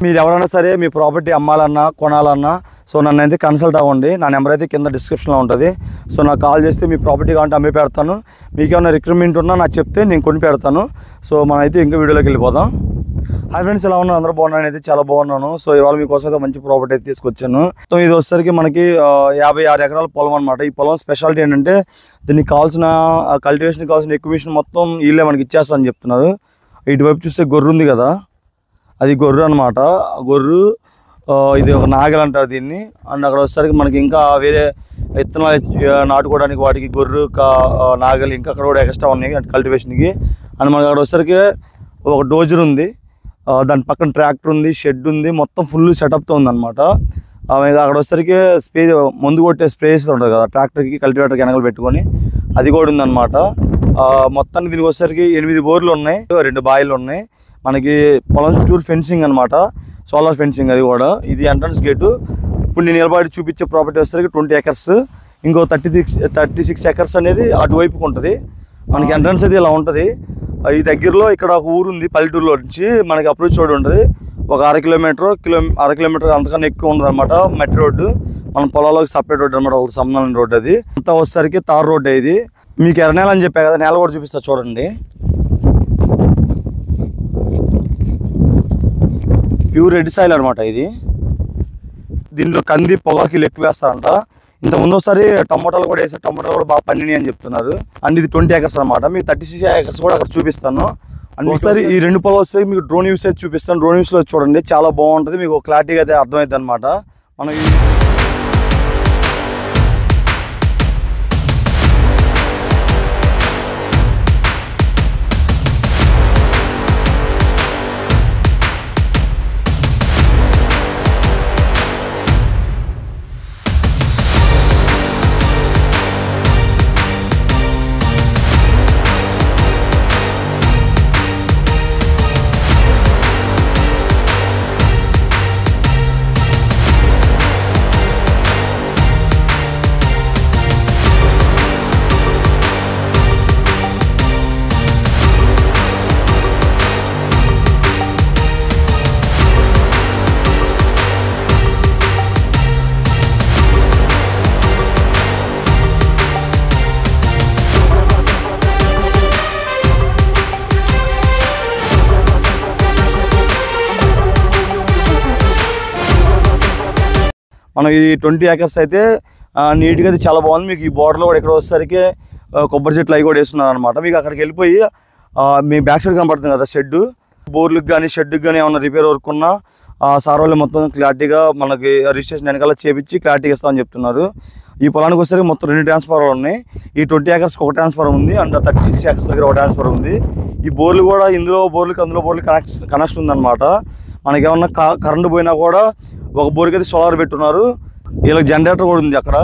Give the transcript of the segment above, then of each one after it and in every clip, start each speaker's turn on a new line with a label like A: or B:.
A: మీరు ఎవరైనా సరే మీ ప్రాపర్టీ అమ్మాలన్నా కొనాలన్నా సో నన్ను అయితే కన్సల్ట్ అవ్వండి. నా నెంబర్ అయితే కింద డిస్క్రిప్షన్లో ఉంటుంది. సో నాకు కాల్ చేస్తే మీ ప్రాపర్టీ కావాలంటే అమ్మి పెడతాను. మీకు ఏమైనా రిక్రూట్మెంట్ ఉన్నా నాకు చెప్తే నేను కొని పెడతాను. సో మనమైతే ఇంకా వీడియోలోకి వెళ్ళిపోదాం. హాయ్ ఫ్రెండ్స్, ఎలా ఉన్నాను? అందరూ బాగున్నాను. అయితే చాలా బాగున్నాను. సో ఇవాళ మీకోసం అయితే మంచి ప్రాపర్టీ అయితే తీసుకొచ్చాను. సో ఇది వచ్చేసరికి మనకి 56 ఎకరాల పొలం అనమాట. ఈ పొలం స్పెషాలిటీ ఏంటంటే దీనికి కావాల్సిన కల్టివేషన్ కావాల్సిన ఎక్విప్మెంట్ మొత్తం వీళ్ళే మనకి ఇచ్చేస్తారని చెప్తున్నారు. ఇటువైపు చూస్తే గొర్రె ఉంది కదా, అది గొర్రె అనమాట. గొర్రె ఇది ఒక నాగల్ అంటారు దీన్ని. అండ్ అక్కడ వచ్చేసరికి మనకి ఇంకా వేరే విత్తనాలు నాటుకోవడానికి వాటికి గొర్రె నాగలి ఇంకా అక్కడ కూడా ఎక్స్ట్రా ఉన్నాయి కల్టివేషన్కి. అండ్ మనకి అక్కడ వచ్చేసరికి ఒక డోజర్ ఉంది, దాని పక్కన ట్రాక్టర్ ఉంది, షెడ్ ఉంది, మొత్తం ఫుల్ సెటప్తో ఉందన్నమాట. అక్కడ వచ్చేసరికి మందు కొట్టే స్ప్రేస్ ఉంటుంది కదా ట్రాక్టర్కి కల్టివేటర్కి వెనకలు పెట్టుకొని, అది కూడా ఉందన్నమాట. మొత్తానికి దీనికి వచ్చేసరికి 8 బోర్లు ఉన్నాయి, 2 బాయిలు ఉన్నాయి. మనకి పొలం చుట్టూరు ఫెన్సింగ్ అనమాట, సోలార్ ఫెన్సింగ్ అది కూడా. ఇది ఎంట్రన్స్ గేటు. ఇప్పుడు నేను నిలబడి చూపించే ప్రాపర్టీ వచ్చేసరికి 20 ఎకర్స్, ఇంకో 36 ఎకర్స్ అనేది అటువైపుకి ఉంటుంది. మనకి ఎంట్రన్స్ అయితే ఇలా ఉంటుంది. ఈ దగ్గరలో ఇక్కడ ఒక ఊరు ఉంది, పల్లెటూరులో నుంచి మనకి అప్రోచ్ రోడ్ ఉంటుంది. ఒక అర కిలోమీటర్ అంతకన్నా ఎక్కువ ఉంటుంది అనమాట. మట్టి రోడ్డు, మన పొలాల్లోకి సపరేట్ రోడ్డు అనమాట, ఒక సంబంధం రోడ్డు. అది అంతా వచ్చేసరికి తార్ రోడ్డు. ఇది మీకు ఎర్ర నేల అని చెప్పా కదా, నేల కూడా చూపిస్తా చూడండి. ప్యూర్ రెడ్ సాయిల్ అనమాట ఇది. దీంట్లో కంది పొగాకులు ఎక్కువ వేస్తారంట. ఇంతకుముందు ఒకసారి టమోటాలు కూడా వేసారు, టమోటాలు కూడా బాగా పండినాయి అని చెప్తున్నారు. అండ్ ఇది 20 ఎకర్స్ అనమాట. మీకు 36 ఎకర్స్ కూడా అక్కడ చూపిస్తాను. అండ్ ఒకసారి ఈ 2 పొలాలు వస్తే మీకు డ్రోన్ యూస్ అయితే చూపిస్తాను. డ్రోన్ యూస్లో చూడండి, చాలా బాగుంటుంది, మీకు క్లారిటీగా అయితే అర్థమవుతుంది అనమాట. మనకి మనం ఈ 20 ఎకర్స్ అయితే నీట్గా అయితే చాలా బాగుంది. మీకు ఈ బోర్డర్లో కూడా ఇక్కడ వచ్చేసరికి కొబ్బరి చెట్లు అవి కూడా వేస్తున్నారు అనమాట. మీకు అక్కడికి వెళ్ళిపోయి మీ బ్యాక్ సైడ్ కనపడుతుంది కదా షెడ్, బోర్లకు కానీ షెడ్కి కానీ ఏమైనా రిపేర్ వర్క్ ఉన్నా సార్ వాళ్ళు మొత్తం క్లారిటీగా మనకి రిజిస్ట్రేషన్ వెనకాల చేపించి క్లారిటీ ఇస్తామని చెప్తున్నారు. ఈ పొలానికి వచ్చేసరికి మొత్తం 2 ట్రాన్స్ఫార్మర్లు ఉన్నాయి. ఈ 20 ఎకర్స్కి ఒక ట్రాన్స్ఫార్మర్ ఉంది, అండ్ 36 ఎకర్స్ దగ్గర ఒక ట్రాన్స్ఫార్మర్ ఉంది. ఈ బోర్లు కూడా అందులో బోర్లు కనెక్షన్ ఉందన్నమాట. మనకి ఏమన్నా కరెంటు పోయినా కూడా ఒక బోర్కి అయితే సోలార్ పెట్టున్నారు. వీళ్ళకి జనరేటర్ కూడా ఉంది అక్కడ.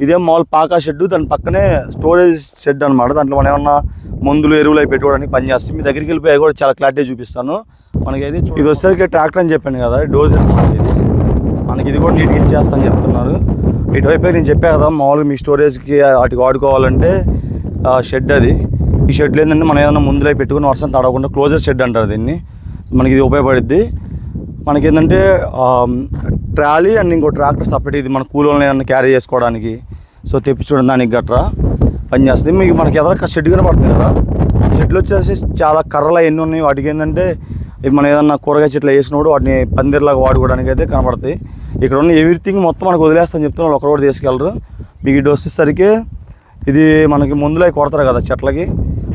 A: ఇదే మామూలు పాకా షెడ్, దాని పక్కనే స్టోరేజ్ షెడ్ అనమాట. దాంట్లో మనం ఏమన్నా మందులు ఎరువులు అవి పెట్టుకోవడానికి పనిచేస్తాయి. మీ దగ్గరికి వెళ్ళిపోయి కూడా చాలా క్లారిటీ చూపిస్తాను. మనకైతే ఇది వచ్చేసరికి ట్రాక్టర్ అని చెప్పాను కదా, డోజర్ ఇది. మనకి ఇది కూడా నీట్గా ఇచ్చేస్తాను చెప్తున్నారు. ఇటువైపు నేను చెప్పాను కదా, మామూలుగా మీ స్టోరేజ్కి వాటికి వాడుకోవాలంటే షెడ్ అది. ఈ షెడ్లో ఏంటంటే మనం ఏదైనా ముందులో పెట్టుకుని వర్షం తడవకుండా క్లోజర్ షెడ్ అంటారు దీన్ని. మనకి ఇది ఉపయోగపడుద్ది. మనకేంటంటే ట్రాలీ అండ్ ఇంకో ట్రాక్టర్ సపరేట్, ఇది మన కూలోళ్ళని ఏమన్నా క్యారీ చేసుకోవడానికి సో తెప్పించడం దానికి గట్రా పనిచేస్తుంది. మీకు మనకి ఎదురు షెడ్ కనపడుతుంది కదా, షెడ్లు వచ్చేసి చాలా కర్రలు ఎన్ని ఉన్నాయి. వాటికి ఏంటంటే మనం ఏదన్నా కూరగాయ చెట్లు వేసినప్పుడు వాటిని పందిర్లాగా వాడుకోవడానికి అయితే కనపడతాయి. ఇక్కడ ఉన్న ఎవ్రీథింగ్ మొత్తం మనకు వదిలేస్తాను చెప్తున్నారు, ఒకరు కూడా తీసుకెళ్ళరు. మీకు ఇది వచ్చేసరికి ఇది మనకి మందులు అవి కొడతారు కదా చెట్లకి,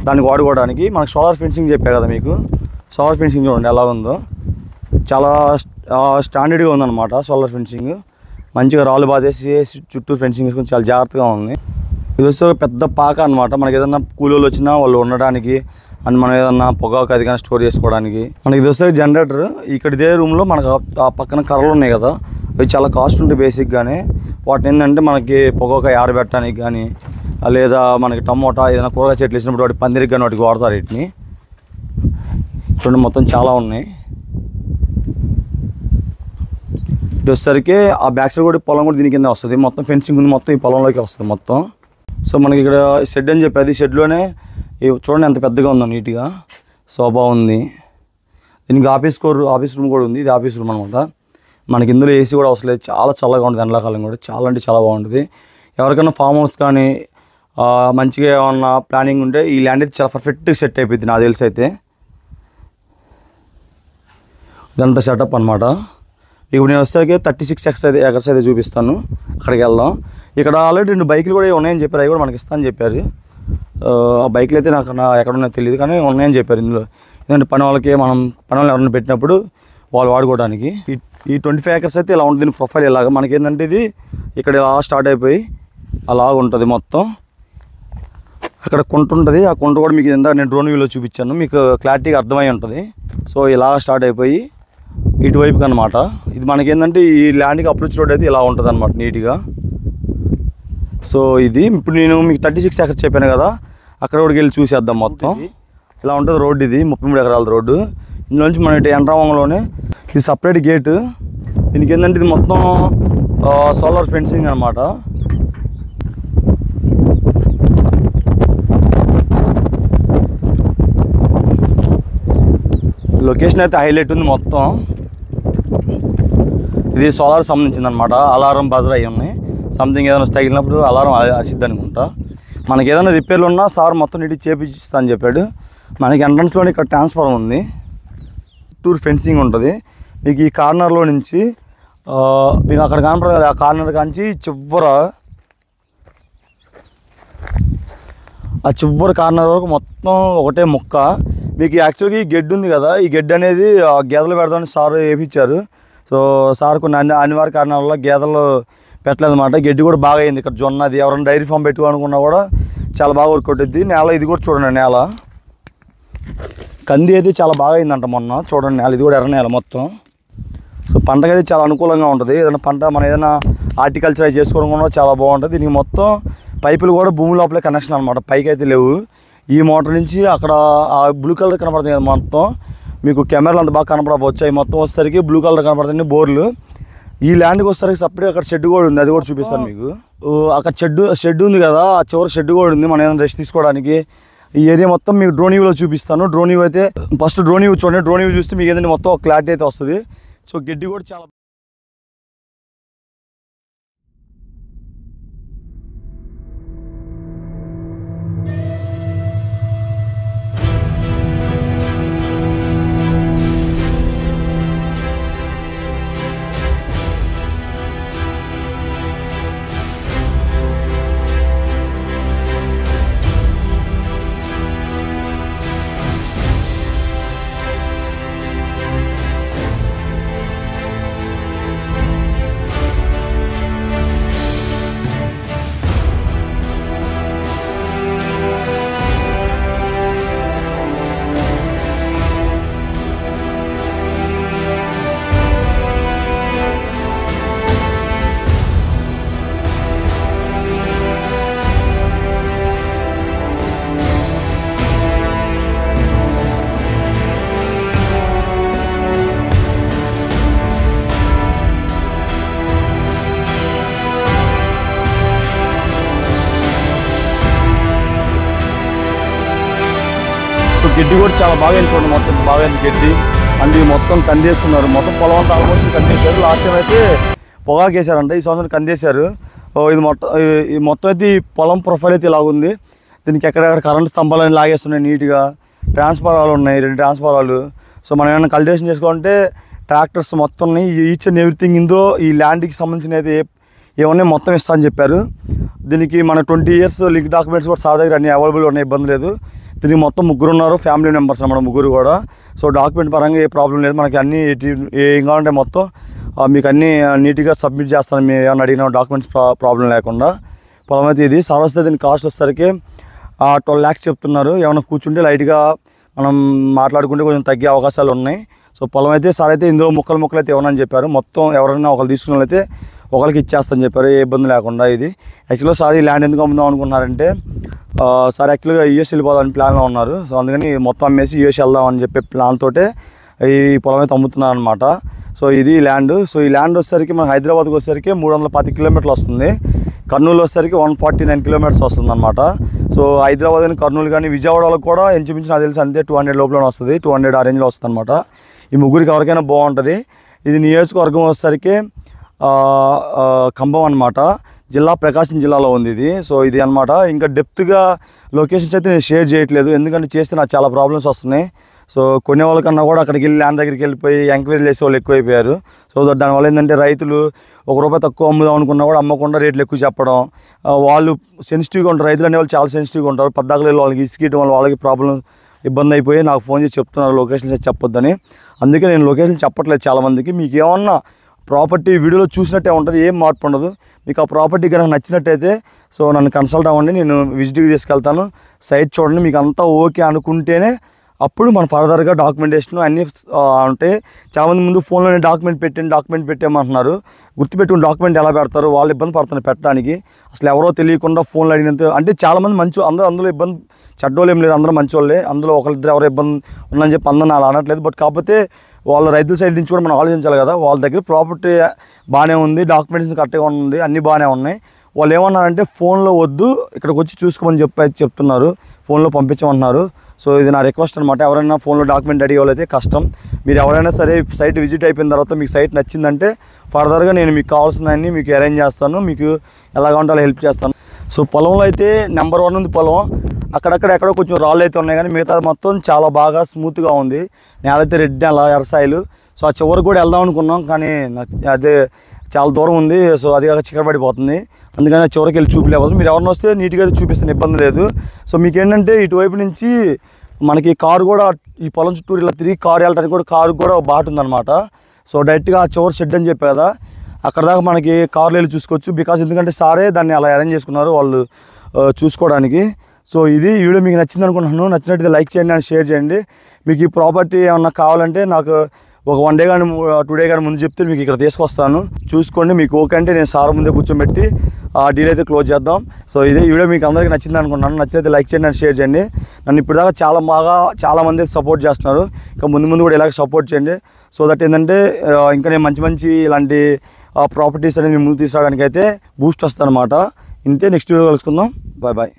A: దానికి వాడుకోవడానికి. మనకి సోలార్ ఫెన్సింగ్ చెప్పా కదా మీకు, సోలార్ ఫెన్సింగ్ చూడండి ఎలా ఉందో, చాలా స్టాండర్డ్గా ఉందన్నమాట. సోలార్ ఫెన్సింగ్ మంచిగా రాళ్ళు బాధేసి చుట్టూ ఫెన్సింగ్ వేసుకొని చాలా జాగ్రత్తగా ఉంది. ఇది వచ్చి ఒక పెద్ద పాక అనమాట. మనకి ఏదన్నా కూలీలు వచ్చినా వాళ్ళు ఉండడానికి అండ్ మనం ఏదన్నా పొగాకు అది కానీ స్టోర్ చేసుకోవడానికి. మనకి ఇది వస్తే జనరేటర్. ఇక్కడ ఇదే రూమ్లో మనకు ఆ పక్కన కర్రలు ఉన్నాయి కదా, అవి చాలా కాస్ట్ ఉంటాయి బేసిక్గానే. వాటిని ఏంటంటే మనకి పొగాకు ఆరబెట్టడానికి కానీ లేదా మనకి టమోటా ఏదైనా కూరగాయ చెట్లు వేసినప్పుడు వాటి పందిరికి కానీ వాటికి వాడతారు వీటిని. చూడండి మొత్తం చాలా ఉన్నాయి. ఇది వచ్చేసరికి ఆ బ్యాక్ సైడ్ కూడా పొలం కూడా దీని కింద వస్తుంది. మొత్తం ఫెన్సింగ్ ఉంది, మొత్తం ఈ పొలంలోకి వస్తుంది మొత్తం. సో మనకి ఇక్కడ షెడ్ అని చెప్పేది, షెడ్లోనే చూడండి ఎంత పెద్దగా ఉందో నీట్గా, శోభా ఉంది. దీనికి ఆఫీస్ రూమ్ కూడా ఉంది. ఇది ఆఫీస్ రూమ్ అనమాట. మనకి ఇందులో ఏసీ కూడా అవసరం లేదు. చాలా చల్లగా ఉంటుంది ఎండాకాలం కూడా. చాలా అంటే చాలా బాగుంటుంది. ఎవరికైనా ఫామ్ హౌస్ కానీ మంచిగా ఏమన్నా ప్లానింగ్ ఉంటే ఈ ల్యాండ్ అయితే చాలా పర్ఫెక్ట్గా సెట్ అయిపోయింది నాకు తెలిసి అయితే. ఇదంతా సెటప్ అనమాట. ఇప్పుడు నేను వచ్చేసరికి 36 acres అయితే చూపిస్తాను. అక్కడికి వెళ్దాం. ఇక్కడ ఆల్రెడీ 2 బైకులు కూడా ఉన్నాయని చెప్పారు. అవి కూడా మనకి ఇస్తాను చెప్పారు. ఆ బైకులు అయితే నాకు ఎక్కడ ఉన్నాయో తెలియదు కానీ ఉన్నాయని చెప్పారు ఇందులో. ఎందుకంటే పని వాళ్ళకి మనం పని వాళ్ళు ఎవరైనా పెట్టినప్పుడు వాళ్ళు వాడుకోవడానికి. ఈ 25 acres అయితే ఇలా ఉంటుంది. ప్రొఫైల్ ఇలాగా మనకి ఏంటంటే ఇది ఇక్కడ ఇలా స్టార్ట్ అయిపోయి అలాగ ఉంటుంది మొత్తం. అక్కడ కుంట ఉంటుంది. ఆ కుంట కూడా మీకు ఇందాక నేను డ్రోన్ వ్యూలో చూపించాను, మీకు క్లారిటీగా అర్థమై ఉంటుంది. సో ఇలా స్టార్ట్ అయిపోయి ఇటువైపుకి అనమాట. ఇది మనకి ఏంటంటే ఈ ల్యాండ్కి అప్రోచ్ రోడ్ అయితే ఇలా ఉంటుంది అనమాట నీట్గా. సో ఇది ఇప్పుడు నేను మీకు 36 acres చెప్పాను కదా, అక్కడ కూడా వెళ్ళి చూసేద్దాం మొత్తం. ఇలా ఉంటుంది రోడ్డు. ఇది 33 ఎకరాల రోడ్డు. ఇందులో నుంచి మన ఎంట్రావంలోనే ఇది సపరేట్ గేటు. దీనికి ఏంటంటే ఇది మొత్తం సోలార్ ఫెన్సింగ్ అనమాట. లొకేషన్ అయితే హైలైట్ ఉంది మొత్తం. ఇది సోలార్ సంబంధించింది అనమాట. అలారం బజర్ అయ్యి ఉన్నాయి. సంథింగ్ ఏదైనా తగిలినప్పుడు అలారం అరిచిద్ది అనుకుంటా. మనకి ఏదైనా రిపేర్లు ఉన్నా సార్ మొత్తం నీటి చేపిస్తా అని చెప్పాడు. మనకి ఎంట్రన్స్లోనే ఇక్కడ ట్రాన్స్ఫార్మర్ ఉంది. టూర్ ఫెన్సింగ్ ఉంటుంది. మీకు ఈ కార్నర్లో నుంచి మీకు అక్కడ కనపడదు కదా, ఆ కార్నర్ కాంచి చివరి కార్నర్ వరకు మొత్తం ఒకటే మొక్క. మీకు యాక్చువల్గా ఈ గెడ్డు ఉంది కదా, ఈ గెడ్డు అనేది గేదెలు పెడదామని సార్ వేయించారు. సో సార్ కొన్ని అనివార్య కారణాల వల్ల గేదెలు పెట్టలేదన్నమాట. గడ్డి కూడా బాగా అయింది. ఇక్కడ జొన్నది ఎవరైనా డైరీ ఫామ్ పెట్టుకోవాలనుకున్నా కూడా చాలా బాగా వర్కౌట్ అవుతుంది. నేల ఇది కూడా చూడండి, నేల కంది అయితే చాలా బాగా అయిందంట మొన్న. చూడండి నేల, ఇది కూడా ఎర్ర నేల మొత్తం. సో పంటకి అయితే చాలా అనుకూలంగా ఉంటుంది. ఏదైనా పంట మనం ఏదైనా హార్టికల్చర్ అవి చేసుకోవడం కూడా చాలా బాగుంటుంది. దీనికి మొత్తం పైపులు కూడా భూమి లోపలే కనెక్షన్ అనమాట, పైకి అయితే లేవు. ఈ మోటార్ నుంచి అక్కడ ఆ బ్లూ కలర్ కనపడుతుంది కదా మొత్తం, మీకు కెమెరాలు అంత బాగా కనపడవచ్చు. అవి మొత్తం వచ్చేసరికి బ్లూ కలర్ కనపడుతుంది బోర్లు. ఈ ల్యాండ్కి వచ్చేసరికి సపరేట్ అక్కడ షెడ్ కూడా ఉంది, అది కూడా చూపిస్తాను మీకు. అక్కడ షెడ్ ఉంది కదా, ఆ చివరి షెడ్ కూడా ఉంది మనం ఏదైనా రెస్ట్ తీసుకోవడానికి. ఈ ఏరియా మొత్తం మీకు డ్రోన్ వ్యూలో చూపిస్తాను. డ్రోన్ వ్యూ అయితే ఫస్ట్ డ్రోన్ వ్యూ చూడండి. డ్రోన్ వ్యూ చూస్తే మీకు ఏదైనా మొత్తం క్లారిటీ అయితే వస్తుంది. సో గడ్డి కూడా చాలా గడ్డి కూడా చాలా బాగా చూడండి. మొత్తం బాగా గడ్డి అండ్ మొత్తం కందేస్తున్నారు. మొత్తం పొలం అంతా ఆల్మోస్ట్ కందేశారు. లాస్ట్ టైం అయితే పొగాకు వేసారంట, ఈ సంవత్సరం కందేశారు. ఇది మొత్తం అయితే ఈ పొలం ప్రొఫైల్ అయితే ఇలాగుంది. దీనికి ఎక్కడెక్కడ కరెంట్ స్తంభాలని లాగేస్తున్నాయి నీట్గా. ట్రాన్స్ఫార్మర్లు ఉన్నాయి, 2 ట్రాన్స్ఫార్మర్లు. సో మనం ఏమైనా కల్టివేషన్ చేసుకోవాలంటే ట్రాక్టర్స్ మొత్తం ఈచ్ అండ్ ఎవ్రీథింగ్ ఇందులో ఈ ల్యాండ్కి సంబంధించిన అయితే ఏమన్నా మొత్తం ఇస్తా అని చెప్పారు. దీనికి మన 20 years లింక్ డాక్యుమెంట్స్ కూడా సార్ దగ్గర అన్ని అవైలబుల్ ఉన్నాయి, ఇబ్బంది లేదు. దీనికి మొత్తం 3 ఉన్నారు, ఫ్యామిలీ మెంబర్స్ అన్నమాట 3 కూడా. సో డాక్యుమెంట్ పరంగా ఏ ప్రాబ్లం లేదు. మనకి అన్నీ ఏం కావాలంటే మొత్తం మీకు అన్నీ నీట్గా సబ్మిట్ చేస్తాను. మీరు ఏమైనా అడిగిన డాక్యుమెంట్స్ ప్రాబ్లం లేకుండా. పొలం అయితే ఇది సార్ వస్తే దీని కాస్ట్ వచ్చేసరికి 12 lakhs చెప్తున్నారు. ఏమైనా కూర్చుంటే లైట్గా మనం మాట్లాడుకుంటే కొంచెం తగ్గే అవకాశాలు ఉన్నాయి. సో పొలం అయితే సార్ అయితే ఇందులో ముక్కలు అయితే ఇవ్వనని చెప్పారు. మొత్తం ఎవరైనా ఒకరు తీసుకున్న వాళ్ళైతే ఒకరికి ఇచ్చేస్తాను చెప్పారు, ఏ ఇబ్బంది లేకుండా. ఇది యాక్చువల్గా సార్ ఈ ల్యాండ్ ఎందుకు అమ్ముదాం అనుకున్నారంటే సార్ యాక్చువల్గా యూఎస్ వెళ్ళిపోదామని ప్లాన్లో ఉన్నారు. సో అందుకని మొత్తం అమ్మేసి యూఎస్ వెళ్దామని చెప్పే ప్లాన్ తోటే ఈ పొలం అయితే అమ్ముతున్నారు అనమాట. సో ఇది ల్యాండ్. సో ఈ ల్యాండ్ వచ్చేసరికి మన హైదరాబాద్కి వచ్చేసరికి 310 kilometers వస్తుంది. కర్నూలు వచ్చేసరికి 149 kilometers వస్తుంది అనమాట. సో హైదరాబాద్ కానీ కర్నూలు కానీ విజయవాడలో కూడా ఇంచుమించు నాకు తెలిసి అంతే 200 లోపలనే వస్తుంది, 200 ఆ రేంజ్లో వస్తుంది అనమాట. ఈ ముగ్గురికి ఎవరికైనా బాగుంటుంది. ఇది నియోజకవర్గం వచ్చేసరికి ఖమ్మం అనమాట, జిల్లా ప్రకాశం జిల్లాలో ఉంది ఇది. సో ఇది అనమాట. ఇంకా డెప్త్గా లొకేషన్స్ అయితే నేను షేర్ చేయట్లేదు, ఎందుకంటే చేస్తే నాకు చాలా ప్రాబ్లమ్స్ వస్తున్నాయి. సో కొనే వాళ్ళకన్నా కూడా అక్కడికి వెళ్ళి ల్యాండ్ దగ్గరికి వెళ్ళిపోయి ఎంక్వైరీ చేసే వాళ్ళు ఎక్కువైపోయారు. సో దానివల్ల ఏంటంటే రైతులు ₹1 తక్కువ అమ్ముదాం అనుకున్నా కూడా అమ్మకుండా రేట్లు ఎక్కువ చెప్పడం, వాళ్ళు సెన్సిటివ్గా ఉంటారు. రైతులు అనేవాళ్ళు చాలా సెన్సిటివ్గా ఉంటారు. పద్దాకలు వాళ్ళకి ఇసుకీయడం వల్ల వాళ్ళకి ప్రాబ్లం ఇబ్బంది అయిపోయి నాకు ఫోన్ చేసి చెప్తున్నారు లొకేషన్స్ చెప్పొద్దని. అందుకే నేను లొకేషన్ చెప్పట్లేదు చాలామందికి. మీకు ఏమన్నా ప్రాపర్టీ వీడియోలో చూసినట్టే ఉంటుంది, ఏం మార్పు ఉండదు. మీకు ఆ ప్రాపర్టీ కనుక నచ్చినట్టయితే సో నన్ను కన్సల్ట్ అవ్వండి, నేను విజిట్కి తీసుకెళ్తాను. సైట్ చూడండి, మీకు అంతా ఓకే అనుకుంటేనే అప్పుడు మనం ఫర్దర్గా డాక్యుమెంటేషన్ అన్నీ ఉంటాయి. చాలామంది ముందు ఫోన్లోనే డాక్యుమెంట్ పెట్టామంటున్నారు. గుర్తుపెట్టుకుని డాక్యుమెంట్ ఎలా పెడతారు, వాళ్ళు ఇబ్బంది పడుతున్నారు పెట్టడానికి. అసలు ఎవరో తెలియకుండా ఫోన్లో అడిగినంత అంటే చాలామంది మంచి అందులో ఇబ్బంది చెడ్డోళ్ళు ఏం లేదు, అందరూ మంచి వాళ్ళే. అందులో ఒకరిద్దరు ఎవరో ఇబ్బంది ఉందని చెప్పి అందరిని అలా అనట్లేదు. బట్ కాకపోతే వాళ్ళ రైతుల సైడ్ నుంచి కూడా మనం ఆలోచించాలి కదా. వాళ్ళ దగ్గర ప్రాపర్టీ బాగానే ఉంది, డాక్యుమెంటేషన్ కరెక్ట్గా ఉంది, అన్నీ బాగానే ఉన్నాయి. వాళ్ళు ఏమన్నారంటే ఫోన్లో వద్దు, ఇక్కడికి వచ్చి చూసుకోమని చెప్తున్నారు, ఫోన్లో పంపించమన్నారు. సో ఇది నా రిక్వెస్ట్ అనమాట. ఎవరైనా ఫోన్లో డాక్యుమెంట్ అడిగే వాళ్ళైతే కష్టం. మీరు ఎవరైనా సరే సైట్ విజిట్ అయిపోయిన తర్వాత మీకు సైట్ నచ్చిందంటే ఫర్దర్గా నేను మీకు కావాల్సినవన్నీ మీకు అరేంజ్ చేస్తాను, మీకు ఎలాగ ఉంటే అలా హెల్ప్ చేస్తాను. సో పొలంలో అయితే నెంబర్ 1 ఉంది పొలం. ఎక్కడో కొంచెం రాళ్ళు అయితే ఉన్నాయి, కానీ మిగతా మొత్తం చాలా బాగా స్మూత్గా ఉంది. నేల అయితే రెడ్ నేల, ఎర్రసాయిలు. సో ఆ చివరికి కూడా వెళ్దాం అనుకున్నాం, కానీ అదే చాలా దూరం ఉంది. సో అది కాక చిక్కడి పడిపోతుంది, అందుకని చివరికి వెళ్ళి చూపించలేకపోతుంది. మీరు ఎవరిని వస్తే నీట్గా అయితే చూపిస్తాను, ఇబ్బంది లేదు. సో మీకు ఏంటంటే ఇటువైపు నుంచి మనకి కారు కూడా ఈ పొలం చుట్టూరు ఇలా తిరిగి కారు వెళ్ళడానికి కూడా కారుకు కూడా బాట ఉందన్నమాట. సో డైరెక్ట్గా ఆ చివరి షెడ్ అని చెప్పా కదా, అక్కడ దాకా మనకి కార్లు వెళ్ళి చూసుకోవచ్చు. బికాజ్ ఎందుకంటే సారే దాన్ని అలా అరేంజ్ చేసుకున్నారు వాళ్ళు చూసుకోవడానికి. సో ఇది వీడియో మీకు నచ్చింది అనుకుంటున్నాను. నచ్చినట్టు లైక్ చేయండి అండ్ షేర్ చేయండి. మీకు ఈ ప్రాపర్టీ ఏమన్నా కావాలంటే నాకు ఒక 1 డే కానీ 2 డే కానీ ముందు చెప్తే మీకు ఇక్కడ తీసుకొస్తాను, చూసుకోండి. మీకు ఓకే అంటే నేను సార్ ముందే కూర్చోబెట్టి ఆ డీల్ అయితే క్లోజ్ చేద్దాం. సో ఇదే వీడియో మీకు అందరికీ నచ్చింది అనుకుంటున్నాను. నచ్చితే లైక్ చేయండి అండ్ షేర్ చేయండి. నన్ను ఇప్పటిదాకా చాలా మంది సపోర్ట్ చేస్తున్నారు, ఇంకా ముందు కూడా ఇలాగ సపోర్ట్ చేయండి. సో దట్ ఏంటంటే ఇంకా నేను మంచి ఇలాంటి ప్రాపర్టీస్ అనేది ముందుకు తీసుకురావడానికి అయితే బూస్ట్ వస్తాను అనమాట. ఇంతే, నెక్స్ట్ వీడియో కలుసుకుందాం. బాయ్.